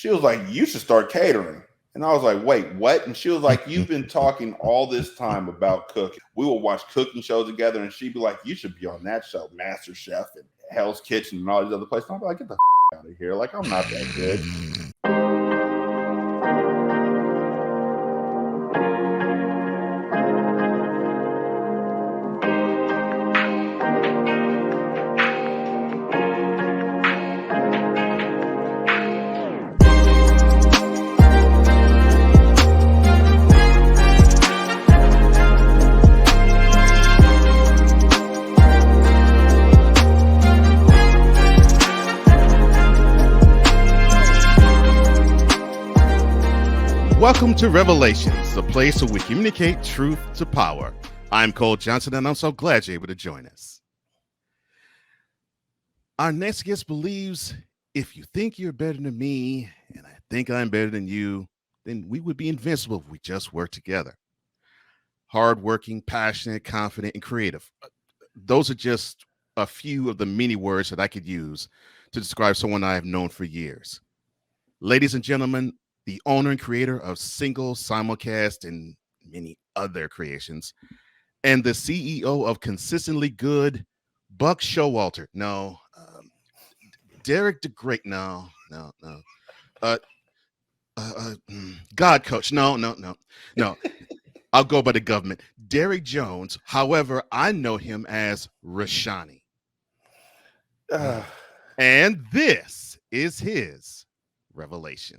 She was like, you should start catering. And I was like, wait, what? And she was like, you've been talking all this time about cooking. We will watch cooking shows together, and she'd be like, you should be on that show, Master Chef and Hell's Kitchen and all these other places. And I'm like, get the out of here. Like, I'm not that good. Welcome to Revelations, the place where we communicate truth to power. I'm Cole Johnson, and I'm so glad you're able to join us. Our next guest believes if you think you're better than me, and I think I'm better than you, then we would be invincible if we just work together. Hardworking, passionate, confident, and creative. Those are just a few of the many words that I could use to describe someone I have known for years. Ladies and gentlemen, the owner and creator of Single, Simulcast, and many other creations, and the CEO of Consistently Good, Buck Showalter. No, Derek the Great. No. God Coach. No. I'll go by the government. Derek Jones. However, I know him as Rashanii. And this is his revelation.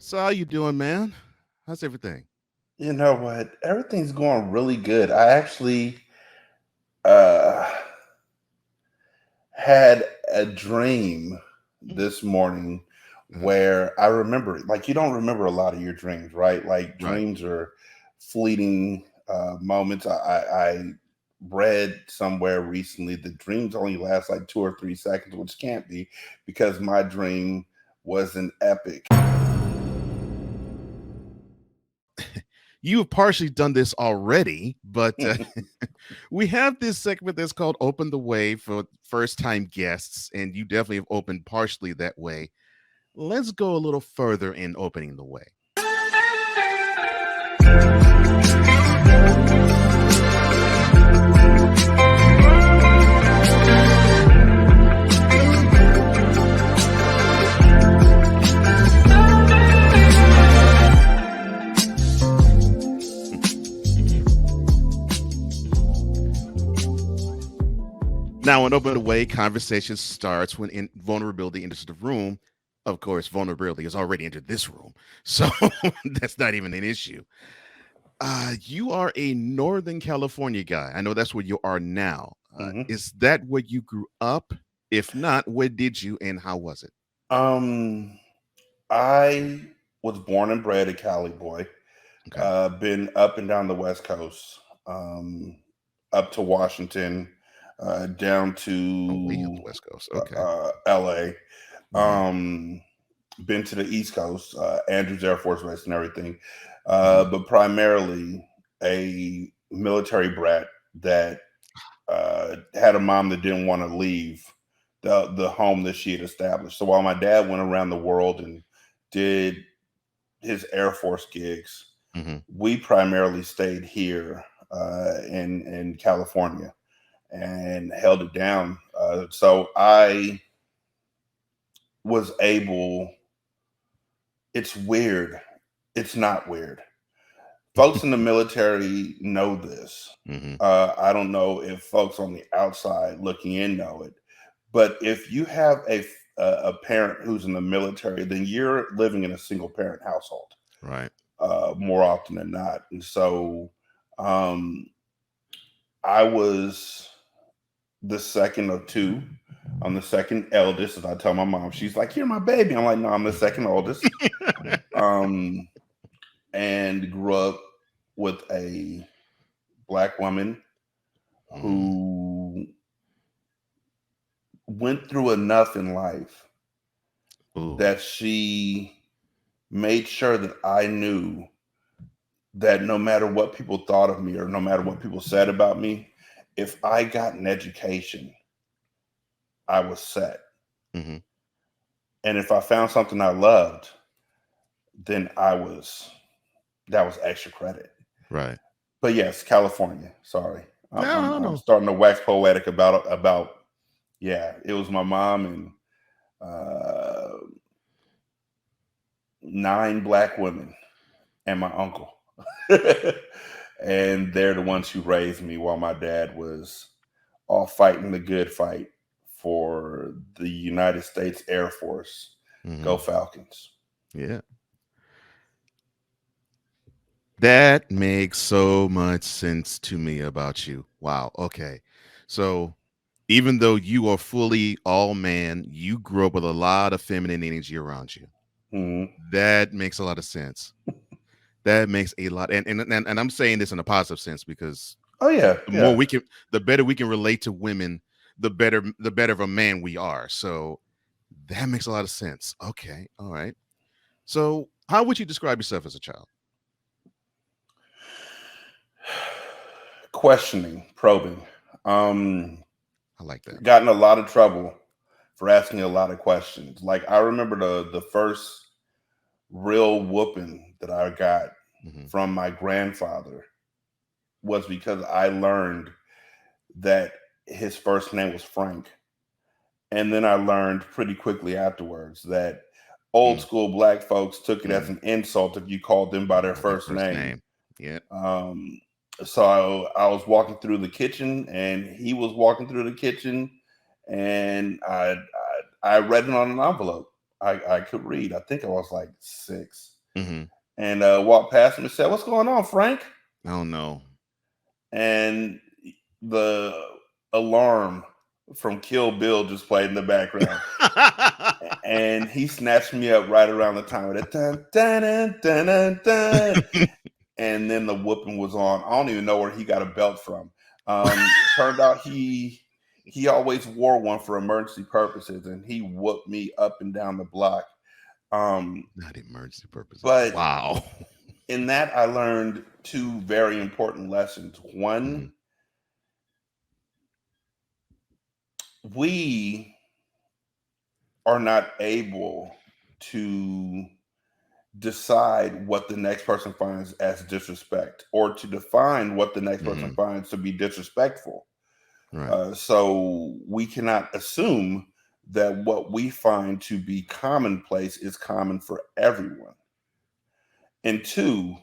So how you doing, man? How's everything? You know what? Everything's going really good. I actually had a dream this morning where I remember, like, you don't remember a lot of your dreams, right? Like, dreams are fleeting moments. I read somewhere recently that dreams only last like 2 or 3 seconds, which can't be because my dream was an epic. You have partially done this already, but we have this segment that's called Open the Way for first-time guests, and you definitely have opened partially that way. Let's go a little further in opening the way. Now, in Open the Way, conversation starts when vulnerability enters the room. Of course, vulnerability has already entered this room, so that's not even an issue. You are a Northern California guy. I know that's where you are now. Is that where you grew up? If not, where did you and how was it? I was born and bred a Cali boy. Okay. Been up and down the West Coast, up to Washington, down Oh, way up to the West Coast. Okay. LA. Mhm. Been to the East Coast, Andrews Air Force Base and everything, but primarily a military brat that had a mom that didn't want to leave the home that she had established. So while my dad went around the world and did his Air Force gigs, we primarily stayed here in California and held it down. So I was able. It's weird. It's not weird. Folks in the military know this. I don't know if folks on the outside looking in know it, but if you have a parent who's in the military, then you're living in a single parent household, Right. more often than not. And so, I was the second of two. I'm the second eldest, and I tell my mom, she's like, "You're my baby." I'm like, "No, I'm the second oldest." And grew up with a black woman Mm. who went through enough in life Ooh. that she made sure that I knew that no matter what people thought of me or no matter what people said about me, if I got an education, I was set. Hmm. And if I found something I loved, then that was extra credit. Right. But yes, California. Sorry, No, I'm no. starting to wax poetic about. Yeah, it was my mom and uh, 9 black women and my uncle, and they're the ones who raised me while my dad was off fighting the good fight for the United States Air Force. Go Hmm. Falcons. Yeah. That makes so much sense to me about you. Wow. Okay. So even though you are fully all man, you grew up with a lot of feminine energy around you. Mhm. That makes a lot of sense. That makes a lot, and I'm saying this in a positive sense because Oh yeah, the more yeah. we can, the better we can relate to women, the better of a man we are. So that makes a lot of sense. Okay, all right. So how would you describe yourself as a child? Questioning, probing. Um, I like that. Got in a lot of trouble for asking a lot of questions. Like I remember the first real whooping that I got Hmm. from my grandfather was because I learned that his first name was Frank. And then I learned pretty quickly afterwards that old Mm, school black folks took it as mm, an insult if you called them by their by their first first name. name. Yeah. Um, so I was walking through the kitchen and he was walking through the kitchen and I read it on an envelope. I could read. I think I was like 6. Hmm. And walked past him and said, "What's going on, Frank?" Oh no. And the alarm from Kill Bill just played in the background. And he snatched me up right around the time of that dun, dun, dun, dun, dun, dun. And then the whooping was on. I don't even know where he got a belt from. Turned out he always wore one for emergency purposes, and he whooped me up and down the block. Um, Not emergency purposes. but Wow. in that, I learned 2 very important lessons. One, Hmm. we are not able to decide what the next person finds as disrespect or to define what the next person Hmm. finds to be disrespectful. Right. So we cannot assume that what we find to be commonplace is common for everyone. And 2,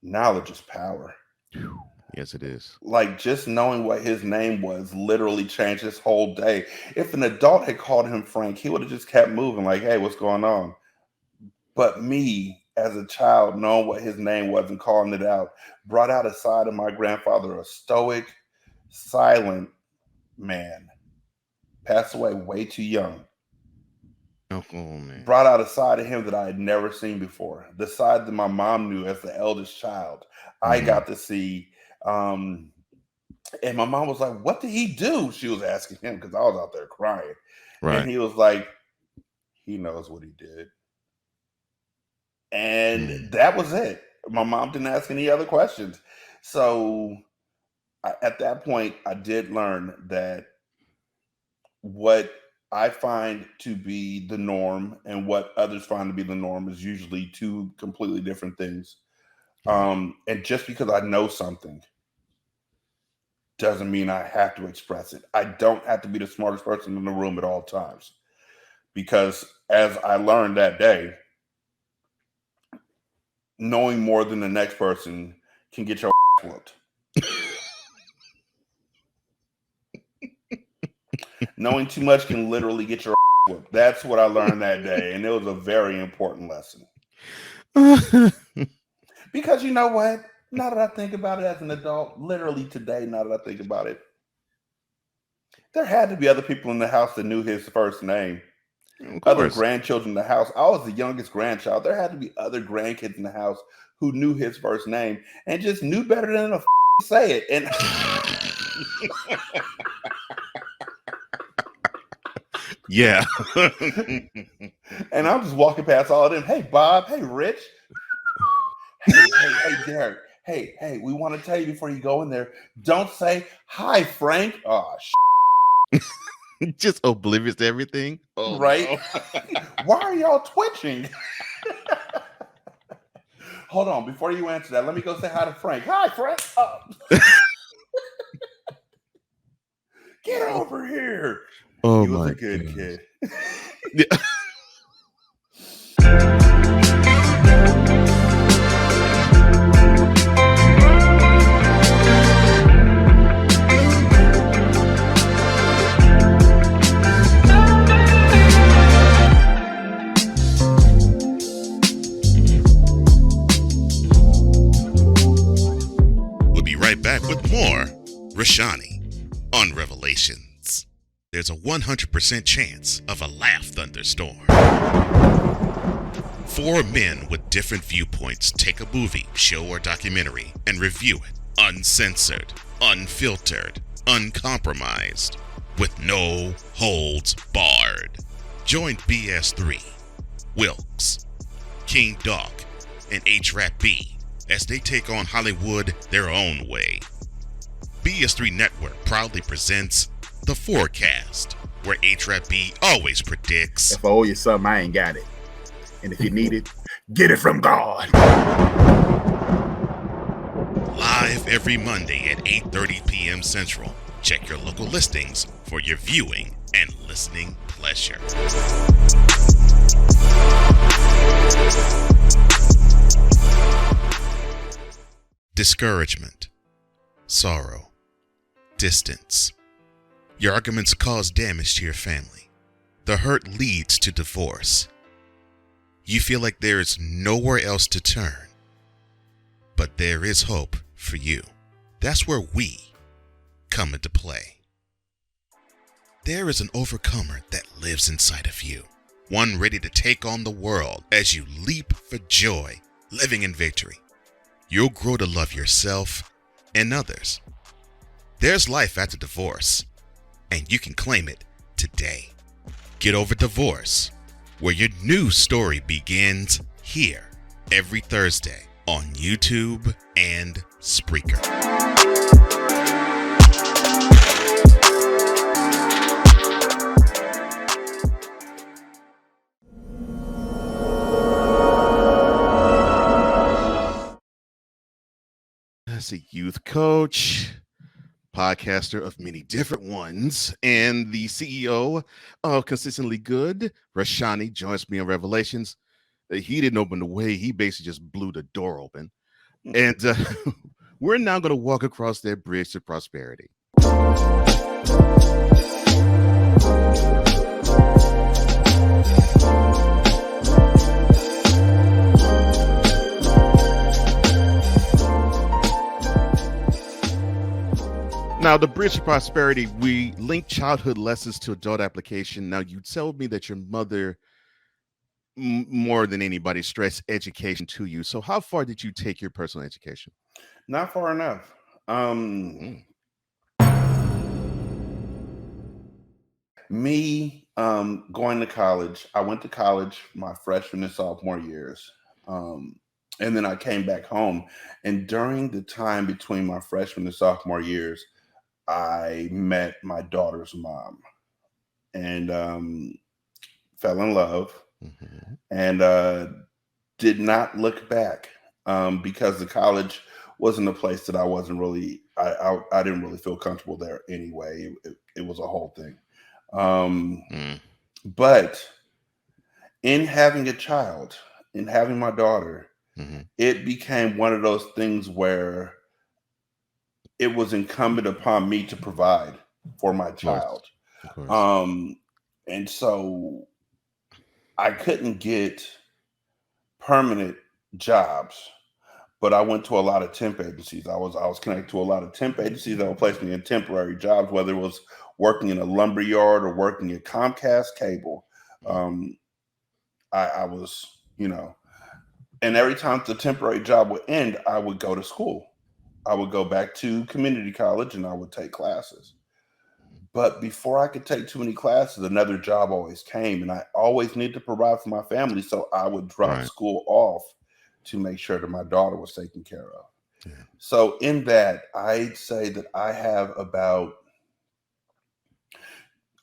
knowledge is power. Phew. Yes, it is. Like just knowing what his name was literally changed his whole day. If an adult had called him Frank, he would have just kept moving, like, hey, what's going on? But me, as a child, knowing what his name was and calling it out, brought out a side of my grandfather, a stoic, silent man, passed away way too young. Oh, oh man. Brought out a side of him that I had never seen before. The side that my mom knew as the eldest child. I Hmm. got to see. Um, and my mom was like, "What did he do?" She was asking him because I was out there crying. And Right. he was like, "He knows what he did." And Mm. that was it. My mom didn't ask any other questions. So at that point, I did learn that what I find to be the norm and what others find to be the norm is usually 2 completely different things. Right. And just because I know something doesn't mean I have to express it. I don't have to be the smartest person in the room at all times because, as I learned that day, knowing more than the next person can get your whooped. Knowing too much can literally get your whooped. That's what I learned that day, and it was a very important lesson. Because you know what? Now that I think about it as an adult, literally today, now that I think about it, there had to be other people in the house that knew his first name. Of Other course. grandchildren in the house. I was the youngest grandchild. There had to be other grandkids in the house who knew his first name and just knew better than a say it. And Yeah. and I'm just walking past all of them. Hey, Bob. Hey, Rich. Hey, Derek. Hey, we want to tell you before you go in there, don't say, hi, Frank. Oh, Just oblivious to everything. Oh, right? no. Why are y'all twitching? Hold on. Before you answer that, let me go say hi to Frank. Hi, Frank. Get over here. Oh, He was my a good goodness. kid. Yeah. We'll be right back with more Rashanii on Revelations. There's a 100% chance of a laugh thunderstorm. Four men with different viewpoints take a movie, show, or documentary and review it uncensored, unfiltered, uncompromised, with no holds barred. Join BS3, Wilkes, King Doc, and H-Rap B as they take on Hollywood their own way. BS3 Network proudly presents The Forecast, where H-Rap B always predicts, if I owe you something, I ain't got it. And if you need it, get it from God. live every Monday at 8:30 p.m. Central. Check your local listings for your viewing and listening pleasure. Discouragement, sorrow, distance. Your arguments cause damage to your family. The hurt leads to divorce. You feel like there is nowhere else to turn. But there is hope for you. That's where we come into play. There is an overcomer that lives inside of you. One ready to take on the world as you leap for joy, living in victory. You'll grow to love yourself and others. There's life after divorce, and you can claim it today. Get Over Divorce, where your new story begins here every Thursday on YouTube and Spreaker. As a youth coach, podcaster of many different ones, and the CEO of Consistently Good, Rashanii, joins me on Revelations. He didn't open the way, he basically just blew the door open. And we're now going to walk across that bridge to prosperity. Now, the bridge to prosperity, we link childhood lessons to adult application. Now, you told me that your mother, more than anybody, stressed education to you. So how far did you take your personal education? Not far enough. Me going to college, I went to college my freshman and sophomore years. And then I came back home. And during the time between my freshman and sophomore years, I met my daughter's mom and fell in love and did not look back because the college wasn't a place that I wasn't really, I didn't really feel comfortable there anyway. It was a whole thing. But in having a child, in having my daughter, it became one of those things where it was incumbent upon me to provide for my child. Of course. And so I couldn't get permanent jobs, but I went to a lot of temp agencies. I was connected to a lot of temp agencies that would place me in temporary jobs, whether it was working in a lumber yard or working at Comcast Cable. I was, and every time the temporary job would end, I would go to school. I would go back to community college and I would take classes. But before I could take too many classes, another job always came, and I always needed to provide for my family. So I would drop Right. school off to make sure that my daughter was taken care of. Yeah. So in that, I'd say that I have about,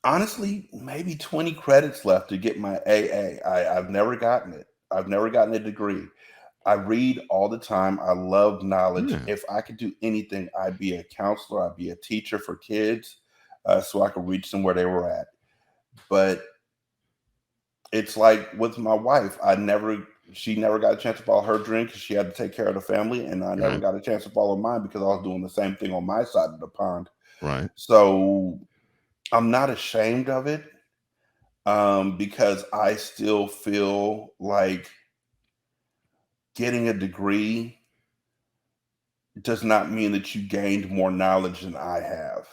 honestly, maybe 20 credits left to get my AA. I've never gotten it. I've never gotten a degree. I read all the time. I love knowledge. Yeah. If I could do anything, I'd be a counselor. I'd be a teacher for kids, so I could reach them where they were at. But it's like with my wife, she never got a chance to follow her dream because she had to take care of the family, and I never Right. got a chance to follow mine because I was doing the same thing on my side of the pond. Right. So I'm not ashamed of it, because I still feel like getting a degree does not mean that you gained more knowledge than I have.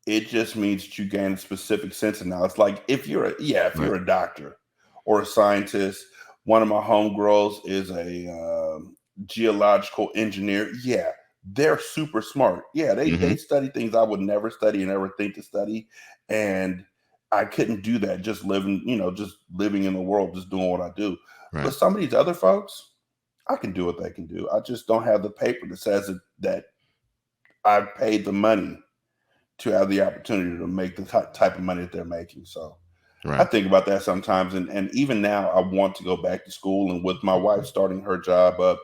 It just means that you gain a specific sense of knowledge. Like if Right. you're a doctor or a scientist, one of my homegirls is a geological engineer. Yeah, they're super smart. Yeah, they Mm-hmm. study things I would never study and ever think to study, and I couldn't do that just living, just living in the world, just doing what I do. But Right. some of these other folks, I can do what they can do. I just don't have the paper that says that I've paid the money to have the opportunity to make the type of money that they're making. So I Right. think about that sometimes. And even now, I want to go back to school. And with my wife starting her job up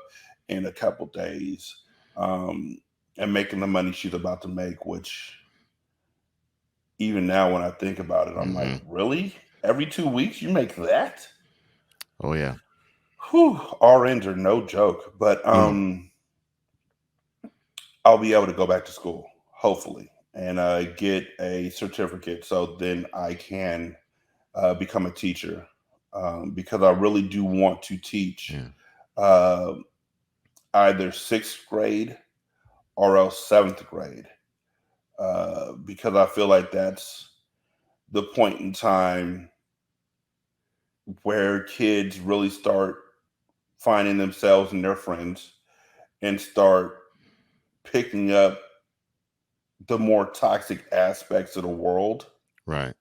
in a couple days, um, and making the money she's about to make, which even now, when I think about it, I'm like, Mm-hmm. really? Every 2 weeks, you make that? Oh yeah. Whew, RNs are no joke. But Mm. I'll be able to go back to school, hopefully, and get a certificate so then I can become a teacher, because I really do want to teach Yeah. uh, either sixth grade or else seventh grade, because I feel like that's the point in time where kids really start finding themselves and their friends and start picking up the more toxic aspects of the world. Right.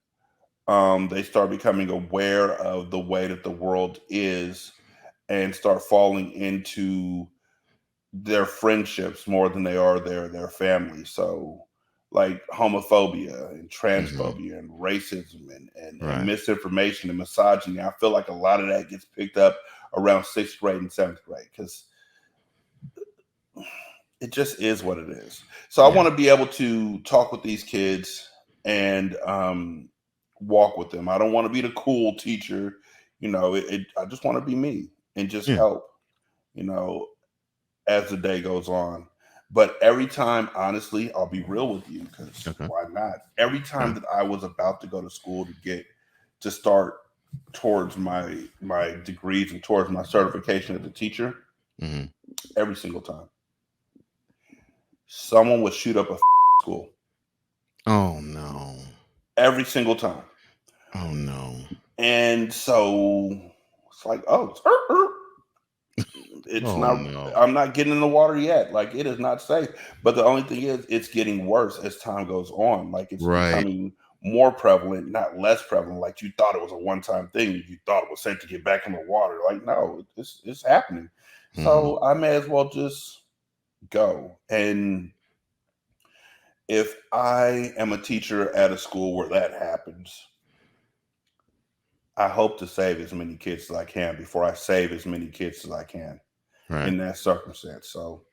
They start becoming aware of the way that the world is and start falling into their friendships more than they are their family. So like homophobia and Mm-hmm. transphobia and racism and Right. misinformation and misogyny. I feel like a lot of that gets picked up around sixth grade and seventh grade because it just is what it is. So I Yeah. want to be able to talk with these kids and walk with them. I don't want to be the cool teacher. I just want to be me and just Yeah. help, you know, as the day goes on. But every time, honestly, I'll be real with you because Okay. why not? Every time Right. that I was about to go to school to start towards my degrees and towards my certification as a teacher, Mm-hmm. every single time, someone would shoot up a school. Oh no. Every single time. Oh no. And so it's like, oh, it's Oh not, no. I'm not getting in the water yet. Like it is not safe. But the only thing is it's getting worse as time goes on. Like it's Right. becoming more prevalent, not less prevalent. Like you thought it was a one-time thing. You thought it was safe to get back in the water. Like, no, it's happening. Mm-hmm. So I may as well just go. And if I am a teacher at a school where that happens, I hope to save as many kids as I can before I save as many kids as I can Right. in that circumstance. So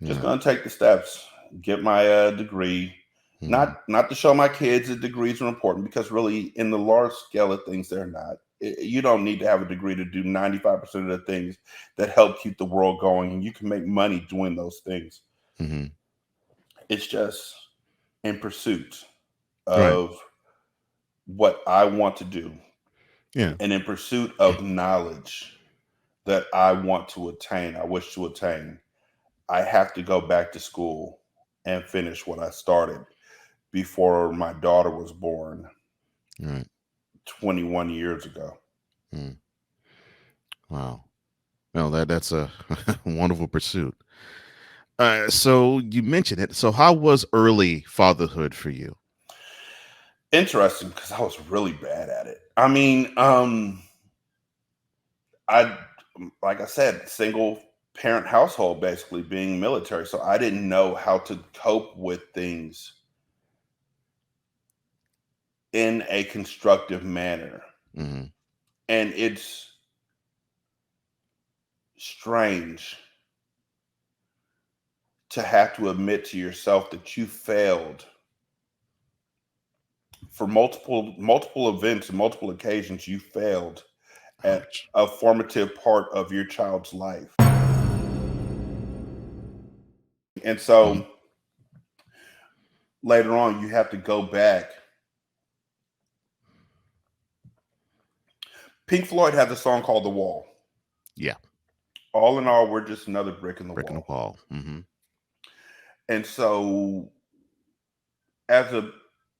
just Yeah. gonna take the steps, get my degree. Mm-hmm. Not to show my kids that degrees are important because really, in the large scale of things, they're not. You don't need to have a degree to do 95% of the things that help keep the world going, and you can make money doing those things. Mm-hmm. It's just in pursuit Right. of what I want to do Yeah. and in pursuit of knowledge that I want to attain, I wish to attain. I have to go back to school and finish what I started before my daughter was born Right. 21 years ago. Mm. Wow. Well, that's a wonderful pursuit. So you mentioned it. So how was early fatherhood for you? Interesting, because I was really bad at it. I mean, I like I said, single parent household, basically being military, so I didn't know how to cope with things in a constructive manner. Mm-hmm. And it's strange to have to admit to yourself that you failed for multiple events and multiple occasions. You failed at Ouch. a formative part of your child's life. And Mm-hmm. so later on, you have to go back. Pink Floyd has a song called The Wall. Yeah. All in all, we're just another brick in the Brick in the wall. wall. Mm-hmm. And so, as a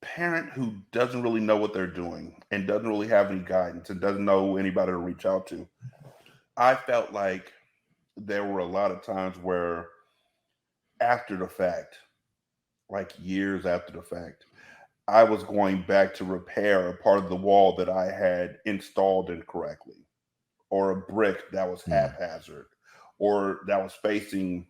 parent who doesn't really know what they're doing and doesn't really have any guidance and doesn't know anybody to reach out to, I felt like there were a lot of times where, after the fact, like years after the fact, I was going back to repair a part of the wall that I had installed incorrectly, or a brick that was haphazard, or that was facing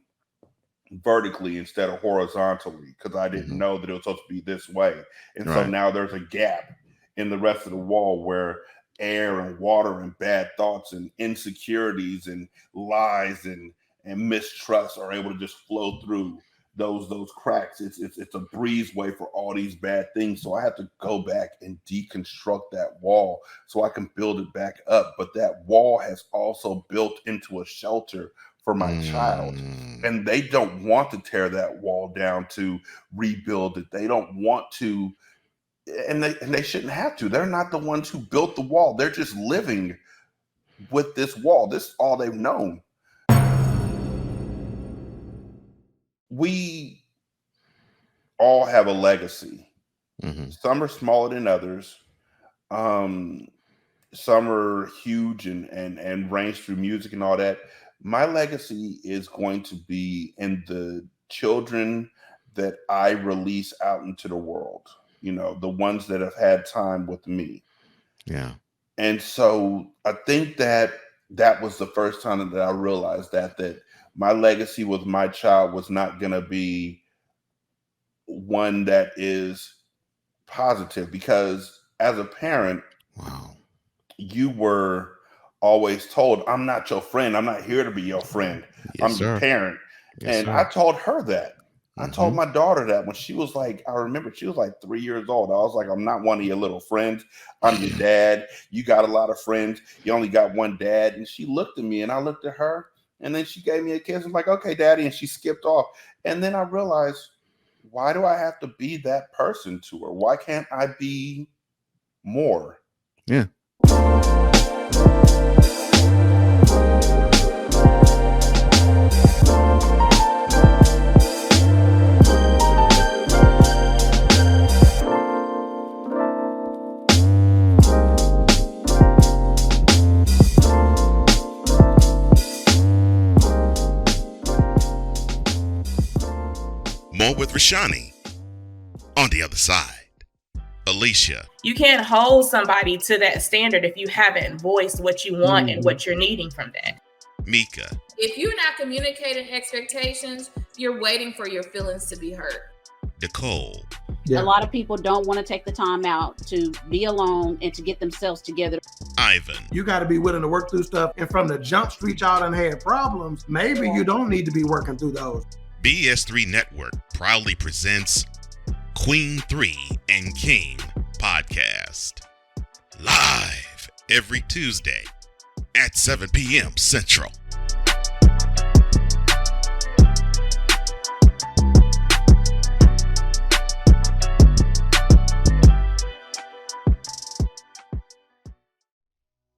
vertically instead of horizontally, because I didn't know that it was supposed to be this way. And so Right. now there's a gap in the rest of the wall where air and water and bad thoughts and insecurities and lies and mistrust are able to just flow through those cracks. It's a breezeway for all these bad things. So I have to go back and deconstruct that wall so I can build it back up. But that wall has also built into a shelter for my child. And they don't want to tear that wall down to rebuild it. They don't want to, and they shouldn't have to. They're not the ones who built the wall. They're just living with this wall. This is all they've known. We all have a legacy. Mm-hmm. Some are smaller than others. Some are huge and range through music and all that. My legacy is going to be in the children that I release out into the world, the ones that have had time with me. Yeah. And so I think that was the first time that I realized that my legacy with my child was not going to be one that is positive, because as a parent, Wow. you were always told, I'm not your friend. I'm not here to be your friend. Yes, I'm your sir. parent. Yes, And sir. I told her that. I told Mhm. my daughter that when she was like, I remember she was like 3 years old. I was like, I'm not one of your little friends. I'm your dad. You got a lot of friends. You only got one dad. And she looked at me and I looked at her, and then she gave me a kiss. I'm like, okay, daddy. And she skipped off. And then I realized, why do I have to be that person to her? Why can't I be more? Yeah. More with Rashanii on the other side. Alicia. You can't hold somebody to that standard if you haven't voiced what you want and what you're needing from that. Mika. If you're not communicating expectations, you're waiting for your feelings to be hurt. Nicole. A lot of people don't want to take the time out to be alone and to get themselves together. Ivan. You got to be willing to work through stuff. And from the jump street, y'all done had problems. Maybe you don't need to be working through those. BS3 Network proudly presents Queen 3 and King podcast. Live every Tuesday at 7 p.m. Central.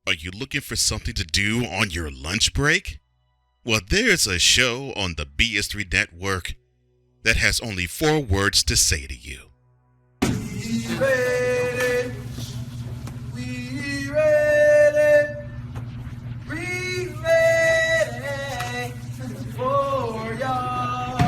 Are you looking for something to do on your lunch break? Well, there's a show on the BS3 Network that has only 4 words to say to you. We ready, we ready, we ready for y'all.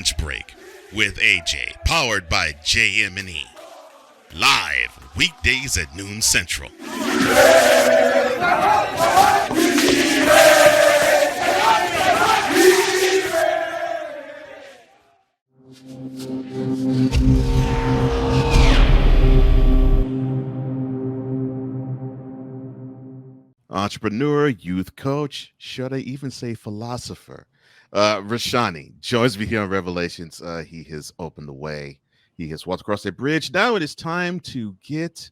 Lunch Break with AJ, powered by JM&E. Live weekdays at noon Central. Entrepreneur, youth coach, should I even say philosopher? Rashanii joins me here on Revelations. He has opened the way. He has walked across a bridge. Now it is time to get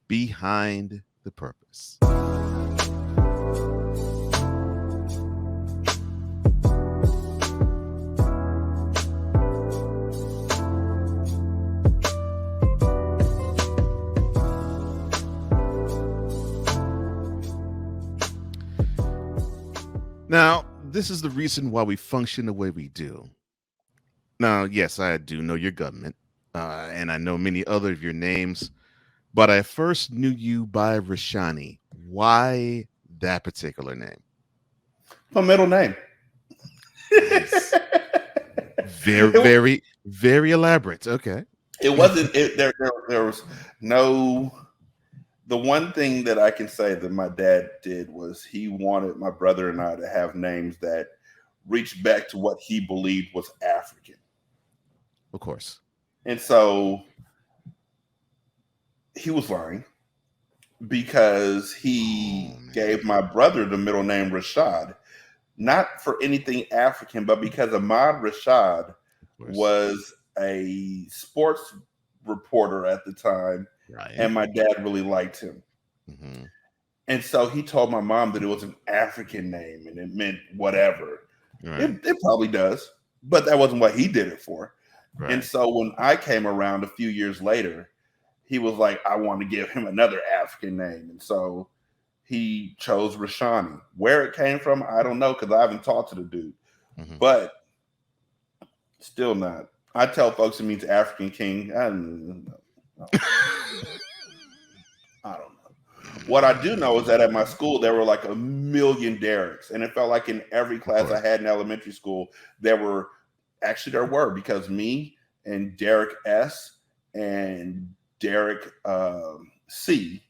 behind the purpose. Now, this is the reason why we function the way we do. Now, yes, I do know your government, and I know many other of your names, but I first knew you by Rashanii. Why that particular name? My middle name. Nice. Very, very elaborate. Okay. It wasn't. There was no. The one thing that I can say that my dad did was he wanted my brother and I to have names that reached back to what he believed was African. Of course. And so he was lying because he gave my brother the middle name Rashad, not for anything African, but because Ahmad Rashad was a sports reporter at the time. Right. And my dad really liked him. Mm-hmm. And so he told my mom that it was an African name and it meant whatever. Right. It probably does, but that wasn't what he did it for. Right. And so when I came around a few years later, he was like, I want to give him another African name. And so he chose Rashanii. Where it came from, I don't know, because I haven't talked to the dude. Mm-hmm. But still not. I tell folks it means African king. I don't know. I don't know. What I do know is that at my school, there were like 1 million Dereks. And it felt like in every class I had in elementary school, there were because me and Derek S and Derek C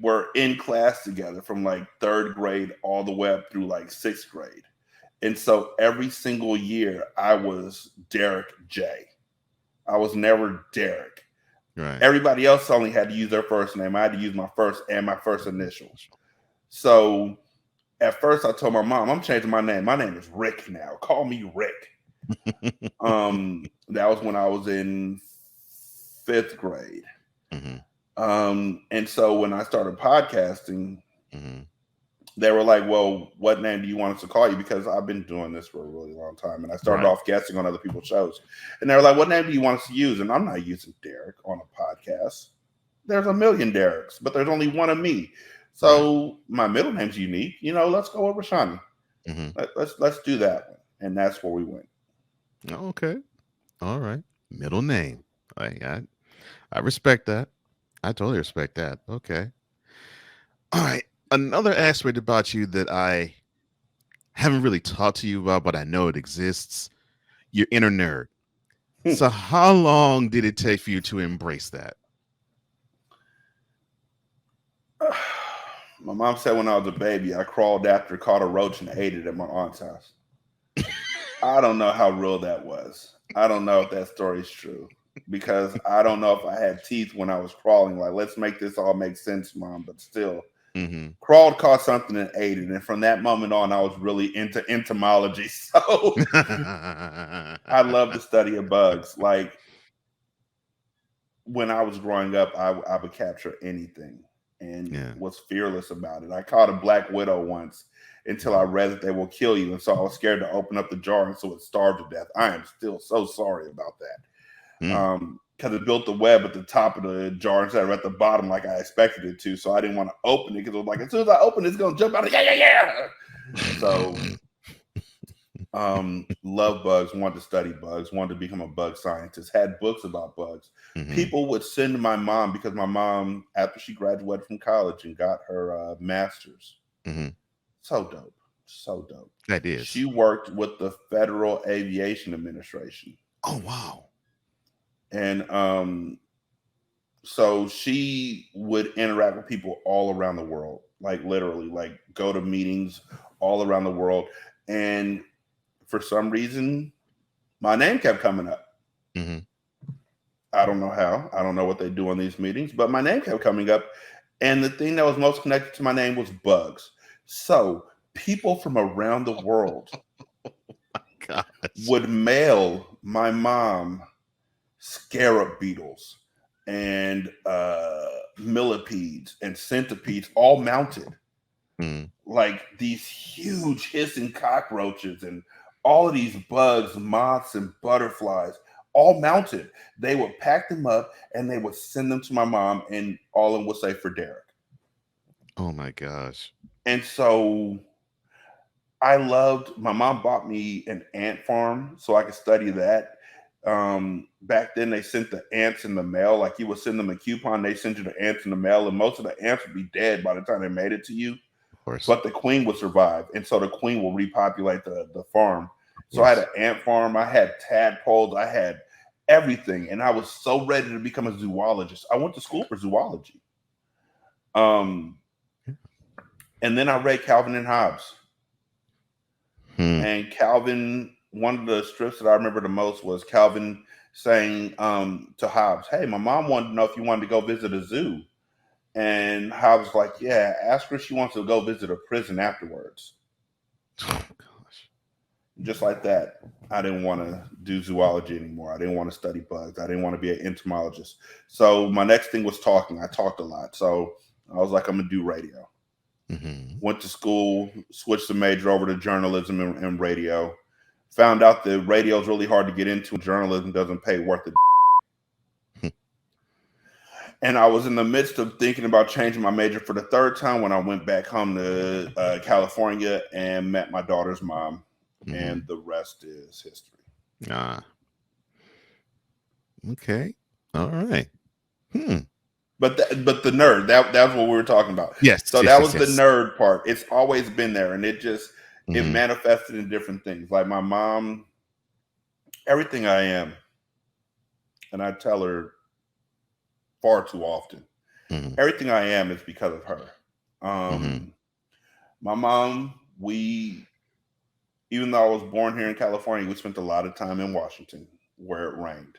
were in class together from like 3rd grade all the way up through like 6th grade. And so every single year I was Derek J. I was never Derek. Right. Everybody else only had to use their first name. I had to use my first and my first initials. So at first I told my mom, I'm changing my name. My name is Rick now. Call me Rick. That was when I was in 5th grade. Mm-hmm. And so when I started podcasting, they were like, well, what name do you want us to call you? Because I've been doing this for a really long time. And I started off guesting on other people's shows. And they were like, what name do you want us to use? And I'm not using Derek on a podcast. There's 1 million Dereks, but there's only one of me. So my middle name's unique. Let's go with Rashanii. Let's do that one. And that's where we went. Okay. All right. Middle name. I respect that. I totally respect that. Okay. All right. Another aspect about you that I haven't really talked to you about, but I know it exists, your inner nerd. So how long did it take for you to embrace that? My mom said when I was a baby, I crawled after, caught a roach, and ate it at my aunt's house. I don't know how real that was. I don't know if that story is true because I don't know if I had teeth when I was crawling. Like, let's make this all make sense, Mom, but still. Crawled, caught something, and ate it. And from that moment on, I was really into entomology. So I love the study of bugs. Like when I was growing up, I would capture anything and was fearless about it. I caught a black widow once until I read that they will kill you. And so I was scared to open up the jar, and so it starved to death. I am still so sorry about that. Because it built the web at the top of the jar instead of at the bottom like I expected it to. So I didn't want to open it because it was like, as soon as I open it, it's going to jump out. Yeah. So love bugs, wanted to study bugs, wanted to become a bug scientist, had books about bugs. People would send my mom because my mom, after she graduated from college and got her master's, so dope. So dope. That is. She worked with the Federal Aviation Administration. Oh, wow. And so she would interact with people all around the world, like literally, like go to meetings all around the world. And for some reason, my name kept coming up. Mm-hmm. I don't know how. I don't know what they do on these meetings, but my name kept coming up. And the thing that was most connected to my name was bugs. So people from around the world would mail my mom scarab beetles and millipedes and centipedes, all mounted. Like these huge hissing cockroaches and all of these bugs, moths, and butterflies, all mounted. They would pack them up and they would send them to my mom, and all of them would say for Derek. Oh my gosh. And so I loved, my mom bought me an ant farm so I could study that. Back then they sent the ants in the mail. Like you would send them a coupon, they send you the ants in the mail, and most of the ants would be dead by the time they made it to you. Of course. But the queen would survive, and so the queen will repopulate the farm. So I had an ant farm, I had tadpoles, I had everything, and I was so ready to become a zoologist. I went to school for zoology. And then I read Calvin and Hobbes. And Calvin, one of the strips that I remember the most was Calvin saying to Hobbes, "Hey, my mom wanted to know if you wanted to go visit a zoo." And Hobbes was like, "Yeah, ask her if she wants to go visit a prison afterwards." Oh gosh. Just like that, I didn't want to do zoology anymore. I didn't want to study bugs. I didn't want to be an entomologist. So my next thing was talking. I talked a lot. So I was like, I'm going to do radio. Went to school, switched the major over to journalism and radio. Found out that radio is really hard to get into. Journalism doesn't pay worth it. And I was in the midst of thinking about changing my major for the third time when I went back home to California and met my daughter's mom. And the rest is history. Okay. All right. But the nerd, that was what we were talking about. Yes. So that was the nerd part. It's always been there, and it just it manifested in different things. Like my mom, everything I am, and I tell her far too often, everything I am is because of her. My mom, even though I was born here in California, we spent a lot of time in Washington where it rained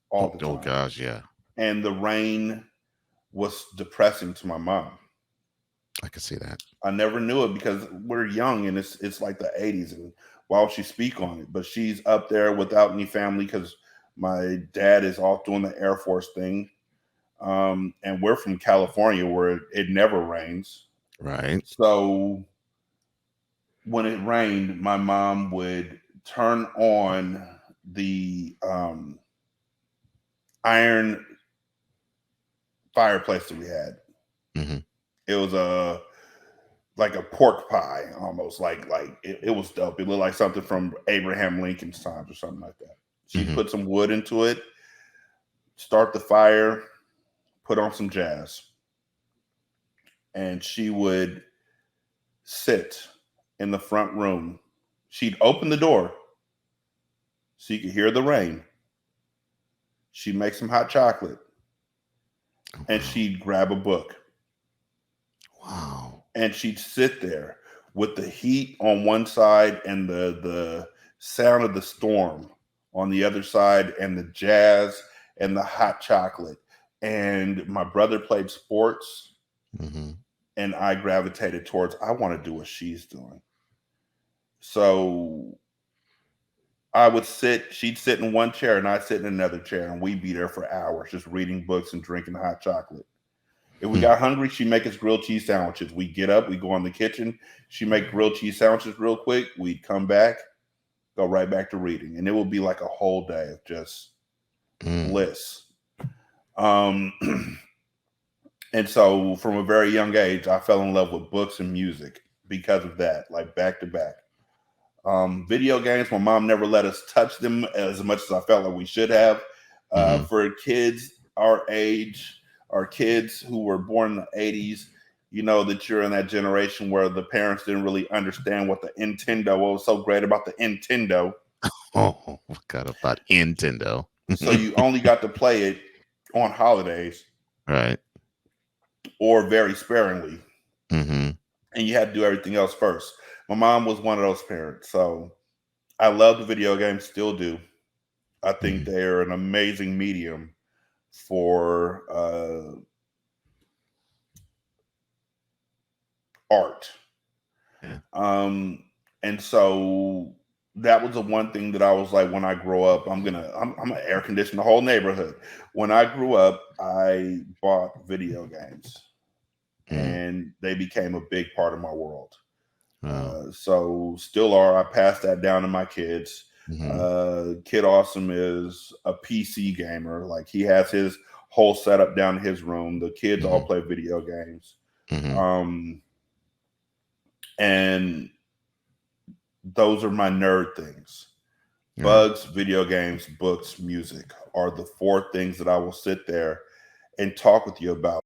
all the time. Oh gosh, yeah. And the rain was depressing to my mom. I can see that. I never knew it because we're young and it's like the 80s, and why would she speak on it? But she's up there without any family because my dad is off doing the Air Force thing. And we're from California where it never rains. Right. So when it rained, my mom would turn on the iron fireplace that we had. It was like a pork pie, almost like it was dope. It looked like something from Abraham Lincoln's times or something like that. She'd put some wood into it, start the fire, put on some jazz, and she would sit in the front room. She'd open the door so you could hear the rain. She'd make some hot chocolate, and she'd grab a book. Wow. And she'd sit there with the heat on one side and the sound of the storm on the other side, and the jazz and the hot chocolate. And my brother played sports, and I gravitated towards, I want to do what she's doing. So I would she'd sit in one chair and I'd sit in another chair, and we'd be there for hours just reading books and drinking hot chocolate. If we got hungry, she'd make us grilled cheese sandwiches. We'd get up, we'd go in the kitchen, she'd make grilled cheese sandwiches real quick. We'd come back, go right back to reading. And it would be like a whole day of just bliss. And so from a very young age, I fell in love with books and music because of that, like back to back. Video games, my mom never let us touch them as much as I felt like we should have. For kids our age, our kids who were born in the 80s, you know that you're in that generation where the parents didn't really understand what what was so great about the Nintendo. Oh, forgot about Nintendo. So you only got to play it on holidays, right? Or very sparingly, Mm-hmm. and you had to do everything else first. My mom was one of those parents, so I love the video games, still do. I think they're an amazing medium for art. Yeah. And so that was the one thing that I was like, when I grow up, I'm gonna air condition the whole neighborhood. When I grew up, I bought video games, and they became a big part of my world. So still are. I pass that down to my kids. Kid Awesome is a PC gamer. Like, he has his whole setup down in his room. The kids all play video games. And those are my nerd things. Bugs, video games, books, music are the 4 things that I will sit there and talk with you about.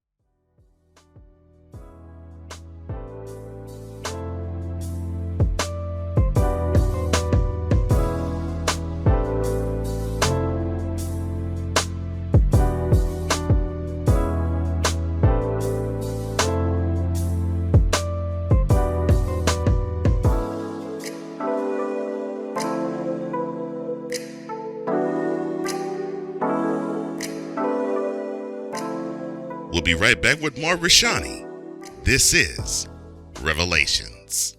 We'll be right back with more Rashanii. This is Revelations.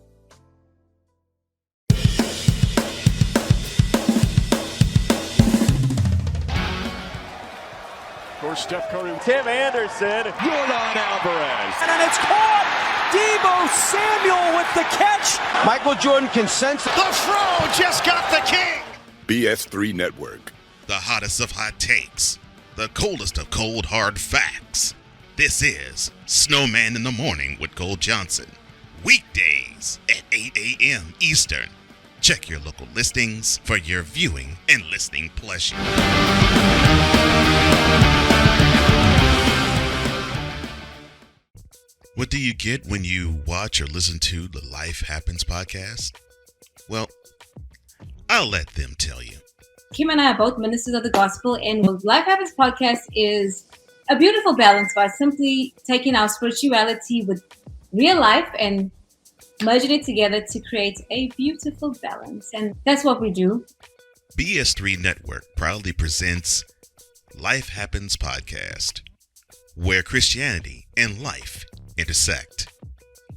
Of course, Steph Curry, Tim Anderson, Jordan Alvarez. And it's caught! Debo Samuel with the catch. Michael Jordan can sense the Fro just got the king. BS3 Network. The hottest of hot takes. The coldest of cold, hard facts. This is Snowman in the Morning with Cole Johnson. Weekdays at 8 a.m. Eastern. Check your local listings for your viewing and listening pleasure. What do you get when you watch or listen to the Life Happens podcast? Well, I'll let them tell you. Kim and I are both ministers of the gospel, and what Life Happens podcast is a beautiful balance by simply taking our spirituality with real life and merging it together to create a beautiful balance. And that's what we do. BS3 Network proudly presents Life Happens podcast, where Christianity and life intersect.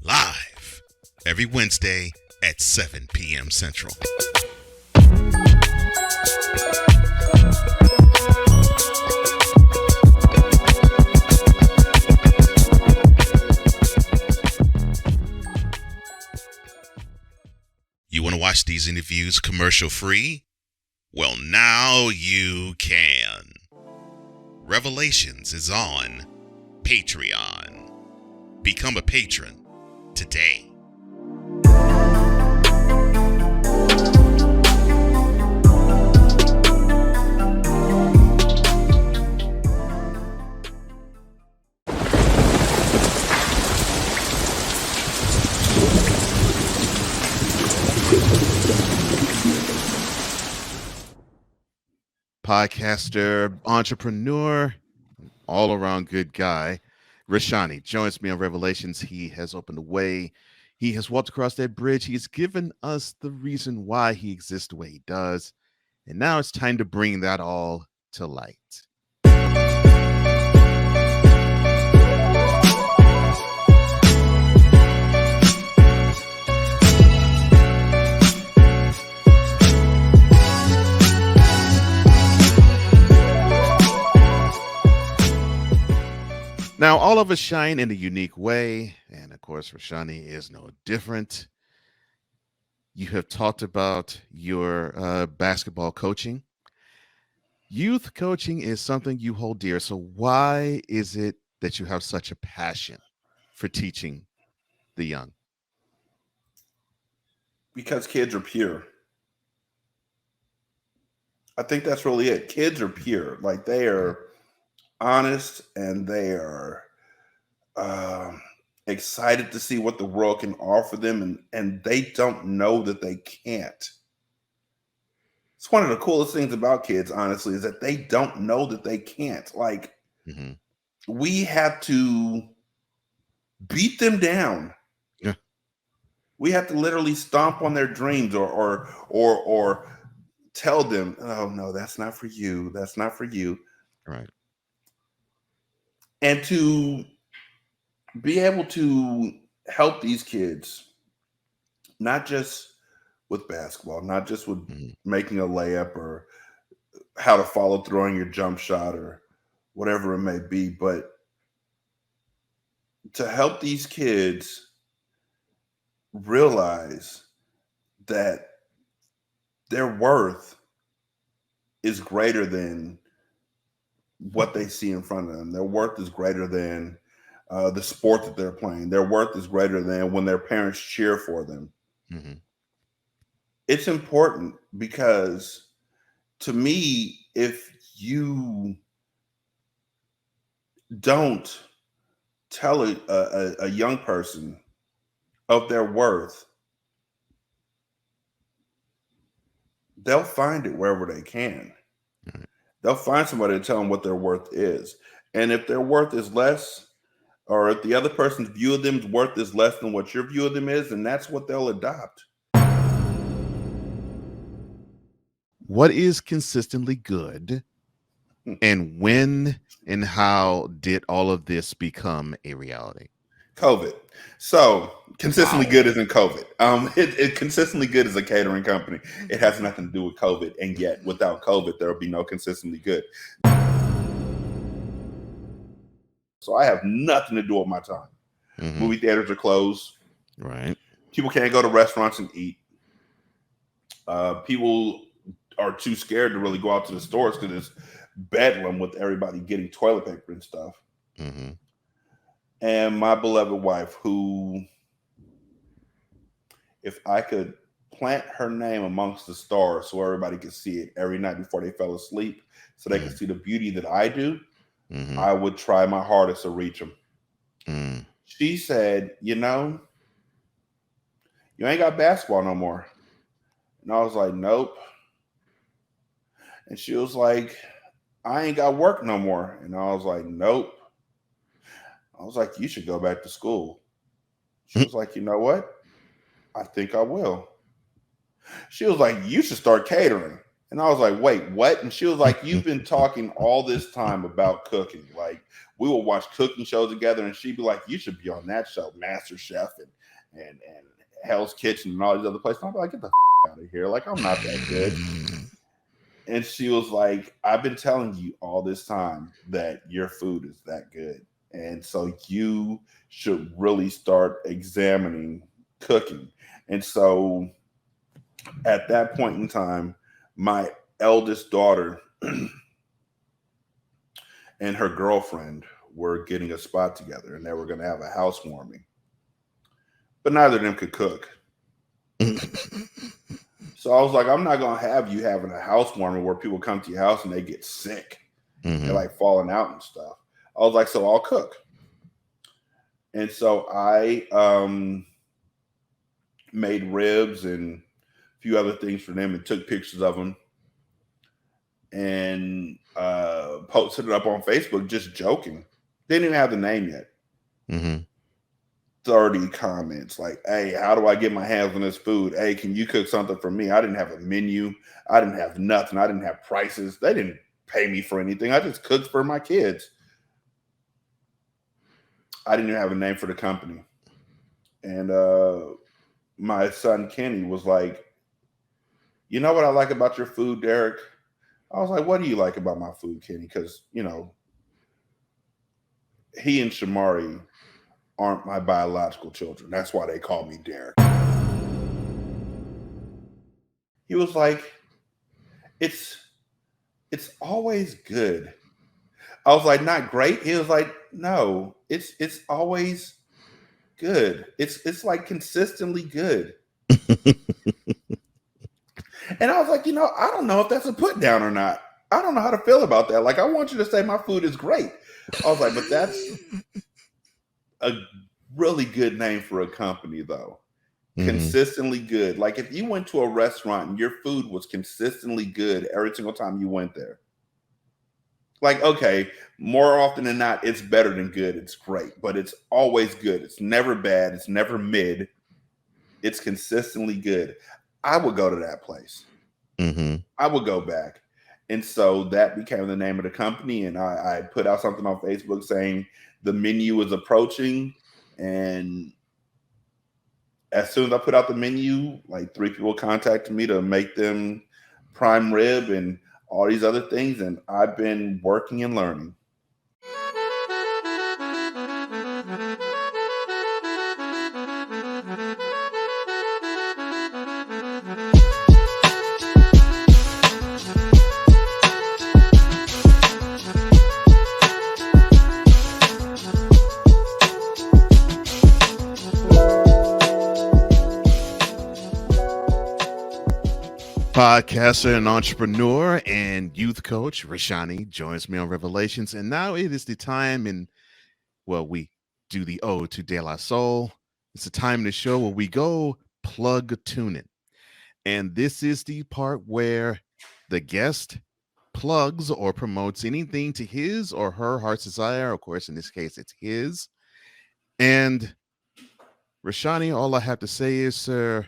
Live every Wednesday at 7 p.m. Central. You want to watch these interviews commercial free? Well, now you can. Revelations is on Patreon. Become a patron today. Podcaster, entrepreneur, all-around good guy, Rashanii joins me on Revelations. He has opened the way. He has walked across that bridge. He has given us the reason why he exists the way he does. And now it's time to bring that all to light. Now, all of us shine in a unique way, and of course, Rashanii is no different. You have talked about your basketball coaching. Youth coaching is something you hold dear. So why is it that you have such a passion for teaching the young? Because kids are pure. I think that's really it. Kids are pure. Like, they are honest, and they are excited to see what the world can offer them, and they don't know that they can't. It's one of the coolest things about kids, honestly, is that they don't know that they can't. Like, we have to beat them down. Yeah. We have to literally stomp on their dreams or tell them, oh no, that's not for you. That's not for you. Right. And to be able to help these kids, not just with basketball, not just with making a layup or how to follow through on your jump shot or whatever it may be, but to help these kids realize that their worth is greater than what they see in front of them. Their worth is greater than the sport that they're playing. Their worth is greater than when their parents cheer for them. It's important because, to me, if you don't tell a young person of their worth, they'll find it wherever they can. They'll find somebody to tell them what their worth is. And if their worth is less, or if the other person's view of them's worth is less than what your view of them is, then that's what they'll adopt. What is consistently good, and when and how did all of this become a reality? COVID. So consistently good isn't COVID. It consistently good is a catering company. It has nothing to do with COVID, and yet without COVID, there will be no consistently good. So I have nothing to do with my time. Movie theaters are closed. Right. People can't go to restaurants and eat. People are too scared to really go out to the stores because it's bedlam with everybody getting toilet paper and stuff. And my beloved wife, who, if I could plant her name amongst the stars so everybody could see it every night before they fell asleep, so they could see the beauty that I do, I would try my hardest to reach them. She said, you know, you ain't got basketball no more. And I was like, nope. And she was like, I ain't got work no more. And I was like, nope. I was like, you should go back to school. She was like, you know what? I think I will. She was like, you should start catering. And I was like, wait, what? And she was like, you've been talking all this time about cooking. Like, we will watch cooking shows together, and she'd be like, you should be on that show, Master Chef and Hell's Kitchen and all these other places. And I'd be like, get the out of here. Like, I'm not that good. And she was like, I've been telling you all this time that your food is that good. And so you should really start examining cooking. And so at that point in time, my eldest daughter and her girlfriend were getting a spot together, and they were going to have a housewarming. But neither of them could cook. So I was like, I'm not going to have you having a housewarming where people come to your house and they get sick. They're like falling out and stuff. I was like, so I'll cook. And so I made ribs and a few other things for them and took pictures of them and posted it up on Facebook, just joking. Didn't even have the name yet. 30 comments like, hey, how do I get my hands on this food? Hey, can you cook something for me? I didn't have a menu. I didn't have nothing. I didn't have prices. They didn't pay me for anything. I just cooked for my kids. I didn't even have a name for the company. And my son Kenny was like, you know what I like about your food, Derek? I was like, what do you like about my food, Kenny? Because, you know, he and Shamari aren't my biological children. That's why they call me Derek. He was like, it's always good. I was like, not great. He was like, no, it's always good. It's like consistently good. And I was like, you know, I don't know if that's a put down or not. I don't know how to feel about that. Like, I want you to say my food is great. I was like, but that's a really good name for a company, though. Mhm. Consistently good. Like if you went to a restaurant and your food was consistently good every single time you went there. Like, okay, more often than not, it's better than good. It's great, but it's always good. It's never bad. It's never mid. It's consistently good. I would go to that place. Mhm. I would go back. And so that became the name of the company. And I put out something on Facebook saying the menu is approaching. And as soon as I put out the menu, like 3 people contacted me to make them prime rib and all these other things. And I've been working and learning. Podcaster and entrepreneur and youth coach Rashanii joins me on Revelations, and now it is the time we do the Ode to De La Soul. It's the time in the show where we go plug Tunin, and this is the part where the guest plugs or promotes anything to his or her heart's desire. Of course, in this case, it's his. And Rashanii, all I have to say is, sir,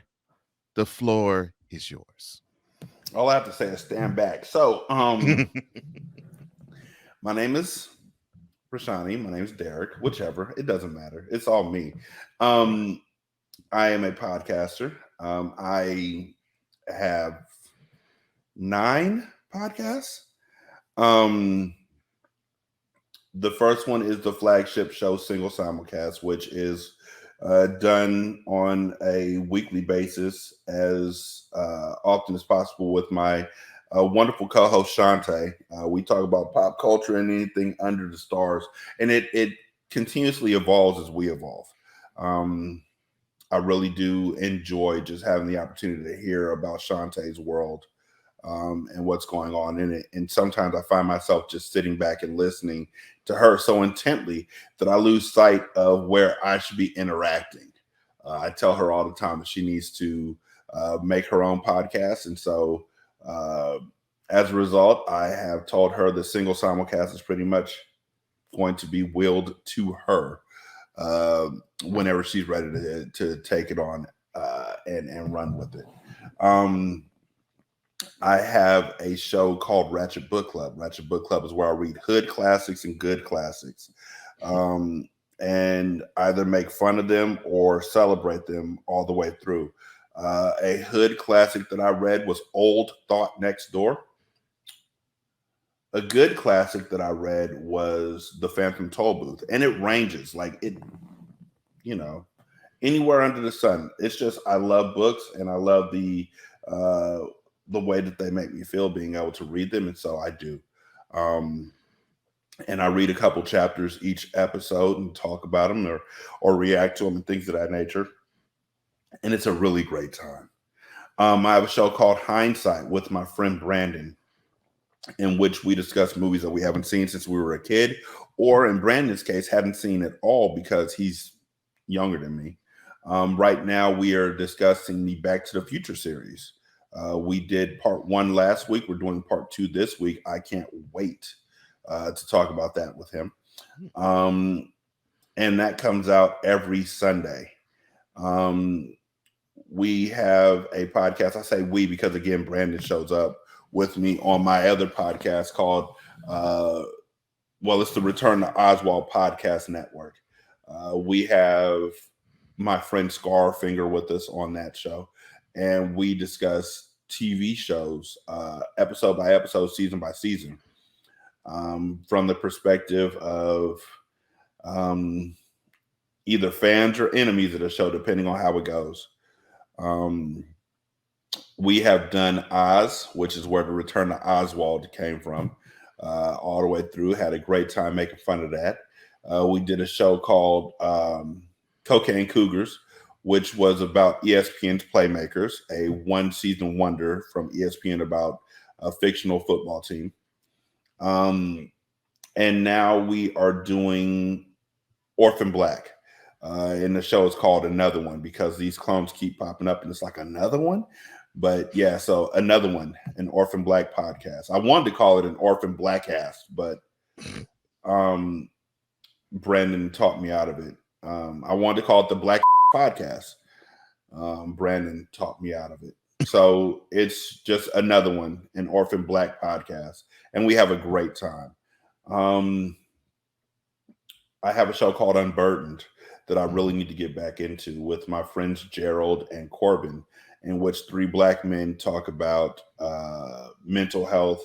the floor is yours. All I have to say is stand back. So, my name is Rashanii. My name is Derek. Whichever. It doesn't matter. It's all me. I am a podcaster. I have 9 podcasts. The first one is the flagship show Single Simulcast, which is done on a weekly basis as often as possible with my wonderful co-host Shante. We talk about pop culture and anything under the stars, and it continuously evolves as we evolve. I really do enjoy just having the opportunity to hear about Shantae's world and what's going on in it. And sometimes I find myself just sitting back and listening to her so intently that I lose sight of where I should be interacting. I tell her all the time that she needs to make her own podcast. And so as a result, I have told her the Single Simulcast is pretty much going to be willed to her whenever she's ready to take it on and run with it. I have a show called Ratchet Book Club. Ratchet Book Club is where I read hood classics and good classics, and either make fun of them or celebrate them all the way through. A hood classic that I read was Old Thought Next Door. A good classic that I read was The Phantom Toll Booth, and it ranges like it, anywhere under the sun. It's just I love books, and I love the way that they make me feel being able to read them, and so I do. And I read a couple chapters each episode and talk about them or react to them and things of that nature. And it's a really great time. I have a show called Hindsight with my friend Brandon, in which we discuss movies that we haven't seen since we were a kid, or in Brandon's case, hadn't seen at all because he's younger than me. Right now, we are discussing the Back to the Future series. We did part 1 last week. We're doing part 2 this week. I can't wait to talk about that with him. And that comes out every Sunday. We have a podcast. I say we because, again, Brandon shows up with me on my other podcast called, it's the Return to Oswald Podcast Network. We have my friend Scarfinger with us on that show. And we discuss TV shows, episode by episode, season by season, from the perspective of either fans or enemies of the show, depending on how it goes. We have done Oz, which is where the Return to Oswald came from, all the way through. Had a great time making fun of that. We did a show called Cocaine Cougars, which was about ESPN's Playmakers, a 1-season wonder from ESPN about a fictional football team. And now we are doing Orphan Black, And the show is called Another One because these clones keep popping up and it's like another one. But yeah, so Another One, an Orphan Black podcast. I wanted to call it an Orphan Black Cast, but Brandon talked me out of it. I wanted to call it the Black Podcast. Brandon talked me out of it. So it's just Another One, an Orphan Black podcast. And we have a great time. I have a show called Unburdened that I really need to get back into with my friends Gerald and Corbin, in which 3 Black men talk about mental health,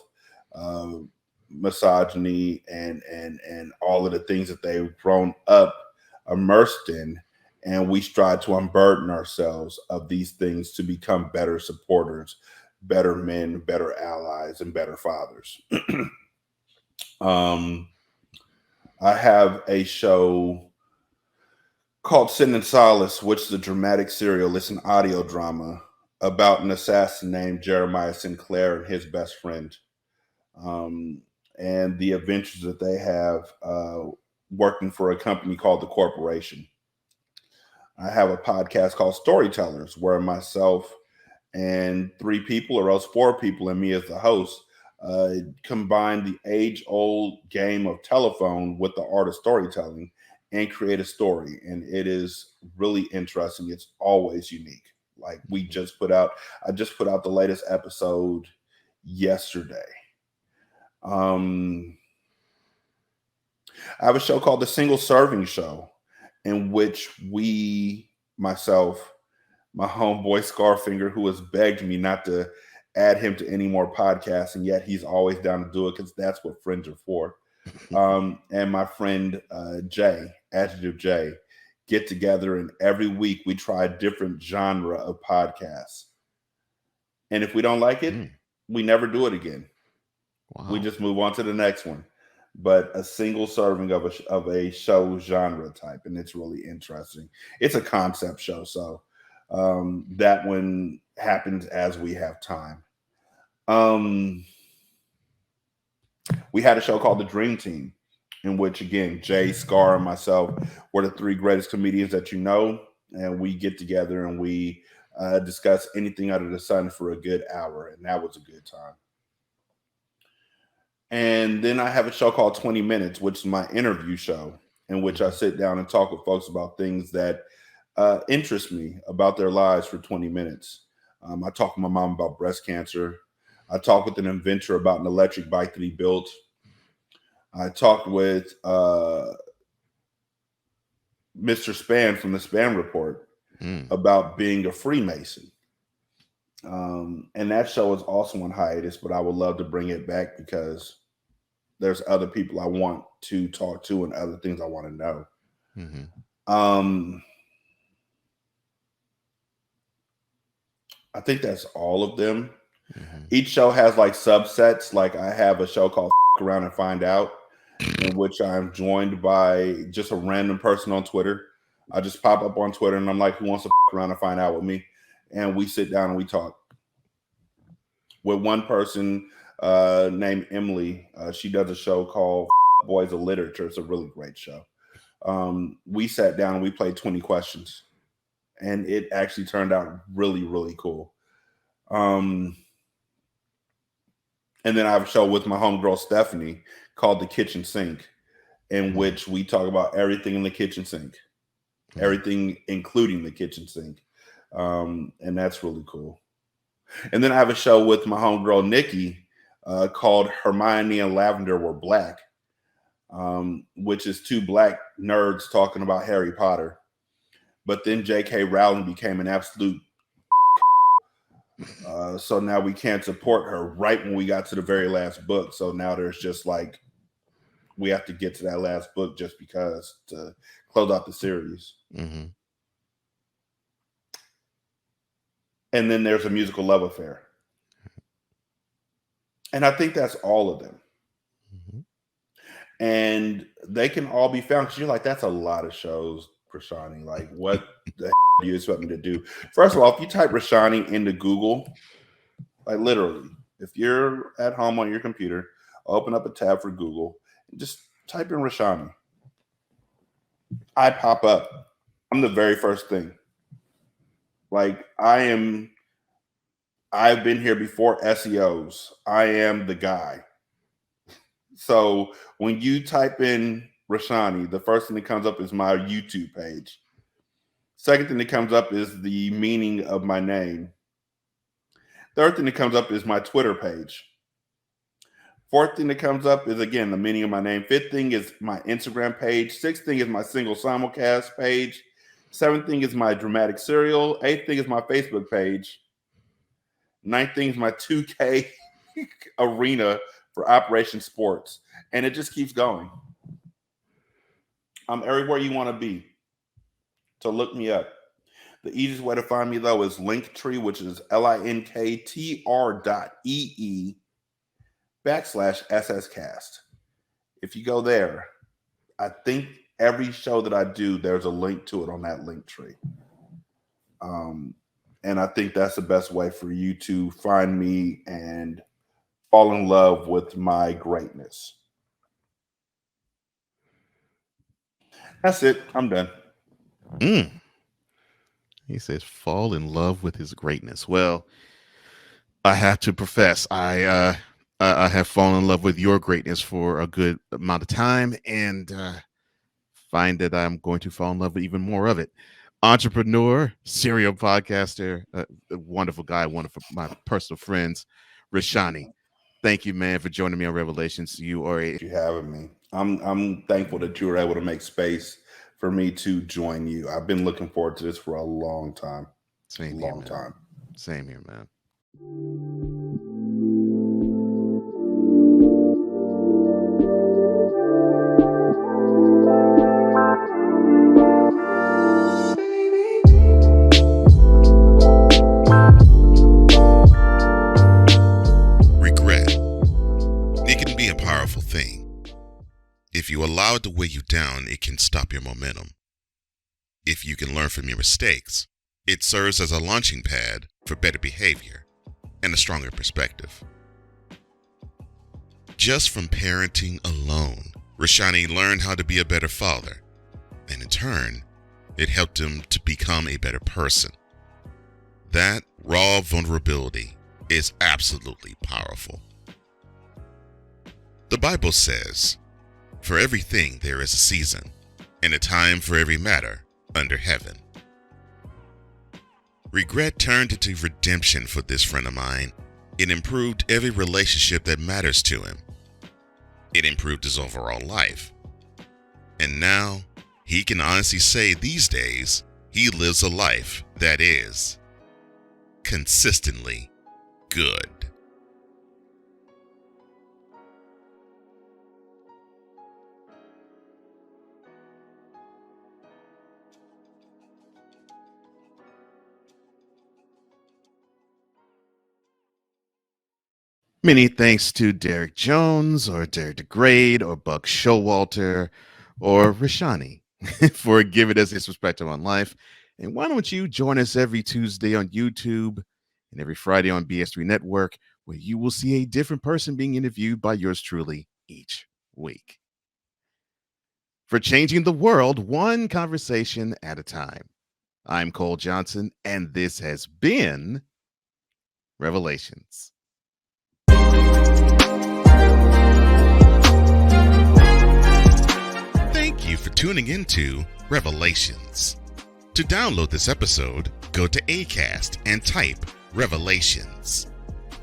misogyny, and all of the things that they've grown up immersed in. And we strive to unburden ourselves of these things to become better supporters, better men, better allies, and better fathers. I have a show called Sin and Solace, which is a dramatic serial. It's an audio drama about an assassin named Jeremiah Sinclair and his best friend, and the adventures that they have working for a company called The Corporation. I have a podcast called Storytellers, where myself and 3 people, or else 4 people, and me as the host, combine the age-old game of telephone with the art of storytelling and create a story. And it is really interesting. It's always unique. Like I just put out the latest episode yesterday. I have a show called The Single Serving Show, in which myself, my homeboy Scarfinger, who has begged me not to add him to any more podcasts, and yet he's always down to do it because that's what friends are for. And my friend Jay, Adjective Jay, get together, and every week we try a different genre of podcasts. And if we don't like it, we never do it again. Wow. We just move on to the next one. But a single serving of a show genre type, and it's really interesting. It's a concept show, so that one happens as we have time. We had a show called The Dream Team, in which, again, Jay, Scar, and myself were the 3 greatest comedians that you know, and we get together and we discuss anything under the sun for a good hour, and that was a good time. And then I have a show called 20 Minutes, which is my interview show, in which I sit down and talk with folks about things that interest me about their lives for 20 minutes. I talk with my mom about breast cancer. I talk with an inventor about an electric bike that he built. I talked with Mr. Span from the Span Report about being a Freemason. And that show is also on hiatus, but I would love to bring it back because there's other people I want to talk to and other things I want to know. I think that's all of them. Each show has like subsets. Like I have a show called F Around and Find Out, in which I'm joined by just a random person on Twitter. I just pop up on Twitter and I'm like, who wants to F around and find out with me? And we sit down and we talk. With one person named Emily, she does a show called Boys of Literature. It's a really great show. We sat down and we played 20 questions, and it actually turned out really, really cool. And then I have a show with my homegirl Stephanie called The Kitchen Sink, in which we talk about everything in the kitchen sink, everything including the kitchen sink. And that's really cool. And then I have a show with my homegirl Nikki called Hermione and Lavender Were Black, which is 2 black nerds talking about Harry Potter. But then J.K. Rowling became an absolute so now we can't support her right when we got to the very last book. So now there's just like, we have to get to that last book just because to close out the series. And then there's a musical love affair. And I think that's all of them. And they can all be found, because you're like, that's a lot of shows, Rashanii. Like, what the hell do you expect me to do? First of all, if you type Rashanii into Google, like literally, if you're at home on your computer, open up a tab for Google and just type in Rashanii. I pop up I'm the very first thing. Like I've been here before SEOs. I am the guy. So when you type in Rashanii, the first thing that comes up is my YouTube page. Second thing that comes up is the meaning of my name. Third thing that comes up is my Twitter page. Fourth thing that comes up is, again, the meaning of my name. Fifth thing is my Instagram page. Sixth thing is my single simulcast page. Seventh thing is my dramatic serial. Eighth thing is my Facebook page. Ninth thing is my 2K arena for Operation Sports. And it just keeps going. I'm everywhere you want to be. So look me up. The easiest way to find me, though, is Linktree, which is linktr.ee/SScast. If you go there, I think every show that I do, there's a link to it on that Linktree. And I think that's the best way for you to find me and fall in love with my greatness. That's it. I'm done. He says, fall in love with his greatness. Well, I have to profess, I have fallen in love with your greatness for a good amount of time, and find that I'm going to fall in love with even more of it. Entrepreneur, serial podcaster, a wonderful guy, one of my personal friends, Rashanii. Thank you, man, for joining me on Revelations. You are you having me. I'm thankful that you were able to make space for me to join you. I've been looking forward to this for a long time. Same here, man. Regret. It can be a powerful thing. If you allow it to weigh you down, it can stop your momentum. If you can learn from your mistakes, it serves as a launching pad for better behavior and a stronger perspective. Just from parenting alone, Rashanii learned how to be a better father, and in turn, it helped him to become a better person. That raw vulnerability is absolutely powerful. The Bible says, "For everything there is a season, and a time for every matter under heaven." Regret turned into redemption for this friend of mine. It improved every relationship that matters to him. It improved his overall life. And now, he can honestly say these days, he lives a life that is consistently good. Many thanks to Derek Jones or Derek the Great or Buck Showalter or Rashanii for giving us his perspective on life. And why don't you join us every Tuesday on YouTube and every Friday on BS3 Network, where you will see a different person being interviewed by yours truly each week. For changing the world one conversation at a time, I'm Cole Johnson, and this has been Revelations. Thank you for tuning into Revelations. To download this episode, go to Acast and type Revelations.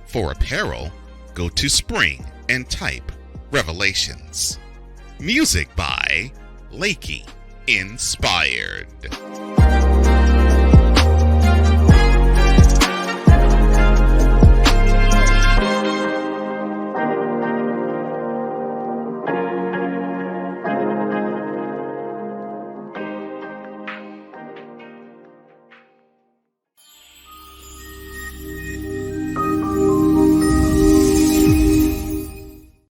For apparel, go to Spring and type Revelations. Music by Lakey Inspired.